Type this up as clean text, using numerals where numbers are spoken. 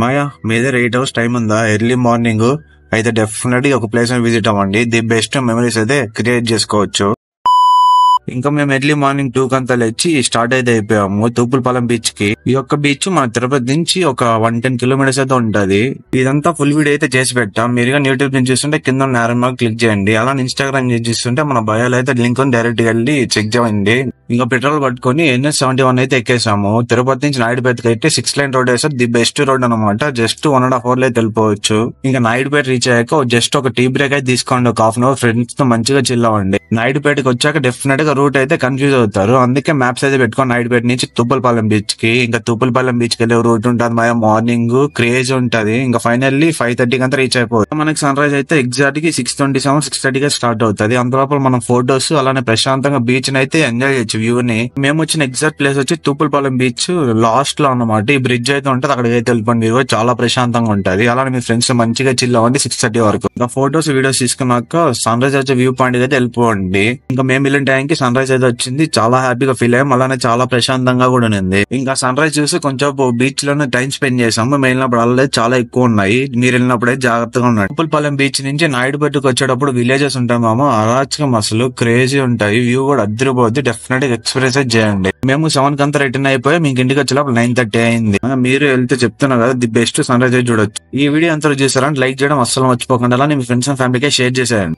మాయా మీ దగ్గర 8 hours time ఉందా? Early morning అయితే డెఫినెట్ గా ఒక ప్లేస్ విజిట్ అవ్వండి. ది బెస్ట్ మెమరీస్ అయితే క్రియేట్ చేసుకోవచ్చు. ఇంకా మేము ఎర్లీ మార్నింగ్ 2 కంతా లేచి స్టార్ట్ అయితే అయిపోయాము తూపులపాలెం బీచ్ కి. ఈ యొక్క బీచ్ మన తిరుపతి నుంచి ఒక 110 kilometers అయితే ఉంటది. ఇదంతా ఫుల్ వీడియో అయితే చేసి పెట్టాం. మీరుగా యూట్యూబ్ నుంచి చూస్తుంటే కింద నేరం మార్క్ క్లిక్ చేయండి. అలా ఇన్స్టాగ్రామ్ నుంచి చూస్తుంటే మన బయోలో అయితే లింక్ డైరెక్ట్ గా వెళ్ళి చెక్ చేయండి. ఇంకా పెట్రోల్ పట్టుకొని NH71 అయితే ఎక్కేసాము. తిరుపతి నుంచి నాయుడుపేటకి అయితే 6 lane రోడ్ వేసారు. ది బెస్ట్ రోడ్ అనమాట. జస్ట్ 1.5 hour అయితే వెళ్ళిపోవచ్చు. ఇంకా నాయుడుపేట రీచ్ అయ్యాక జస్ట్ ఒక టీ బ్రేక్ అయితే తీసుకోండి. ఒక హాఫ్ అన్ అవర్ ఫ్రెండ్స్ తో మంచిగా చిల్ అవ్వండి. నాయుడుపేటకి వచ్చాక డెఫినెట్ గా రూట్ అయితే కన్ఫ్యూజ్ అవుతారు. అందుకే మ్యాప్స్ అయితే పెట్టుకోండి. నాయుడుపేట నుంచి తూపులపాలెం బీచ్ కి. ఇంకా తూపులపాలెం బీచ్ కి వెళ్ళే రూట్ ఉంటుంది. మా మార్నింగ్ క్రేజ్ ఉంటది. ఇంకా ఫైనల్లీ 5:30 కంతా రీచ్ అయిపోతుంది. మనకి సన్ రైజ్ అయితే ఎగ్జాక్ట్ కి 6:27, 6:30 గా స్టార్ట్ అవుతుంది. అందులోపల మనం ఫోటోస్ అలానే ప్రశాంతంగా బీచ్ అయితే ఎంజాయ్ చేయొచ్చు వ్యూ ని. మేము వచ్చిన ఎగ్జాక్ట్ ప్లేస్ వచ్చి తూపులపాలెం బీచ్ లాస్ట్ లో అన్నమాట. ఈ బ్రిడ్జ్ అయితే ఉంటుంది. అక్కడికి అయితే వెళ్ళిపోండి. చాలా ప్రశాంతంగా ఉంటది. అలానే మీ ఫ్రెండ్స్ మంచిగా చిల్ అవ్వండి 6:30 వరకు. ఇంకా ఫోటోస్ వీడియోస్ తీసుకున్నాక సన్ రైజ్ వచ్చే వ్యూ పాయింట్ అయితే వెళ్ళిపోండి. ఇంకా మేము వెళ్ళిన టైంకి సన్ రైజ్ అయితే వచ్చింది. చాలా హ్యాపీగా ఫీల్ అయ్యాం. అలానే చాలా ప్రశాంతంగా కూడా ఉంది. ఇంకా సన్ రైజ్ చూసి కొంచెం బీచ్ లోనే టైం స్పెండ్ చేసాము. మేము వెళ్ళినప్పుడు అలా చాలా ఎక్కువ ఉన్నాయి. మీరు వెళ్ళినప్పుడు అయితే జాగ్రత్తగా ఉన్నాడు. తూపులపాలెం బీచ్ నుంచి నాయుడుపేటకు వచ్చేటప్పుడు విలేజెస్ ఉంటాయి మామ. అరాచకం అసలు క్రేజీ ఉంటాయి. వ్యూ కూడా అద్దరిపోద్ది. డెఫినెట్ గా ఎక్స్పీరియన్స్ చేయండి. మేము 7 కంతా రిటర్న్ అయిపోయి మీకు ఇంటికి వచ్చేటప్పుడు 9:30 అయింది. మీరు వెళ్తే చెప్తున్నా కదా ది బెస్ట్ సన్ రైజ్ చూడొచ్చు. ఈ వీడియో అంతా చూసారని లైక్ చేయడం అస్సలు మర్చిపోకుండా. అలా మీ ఫ్రెండ్స్ అండ్ ఫ్యామిలీకే షేర్ చేసేయండి.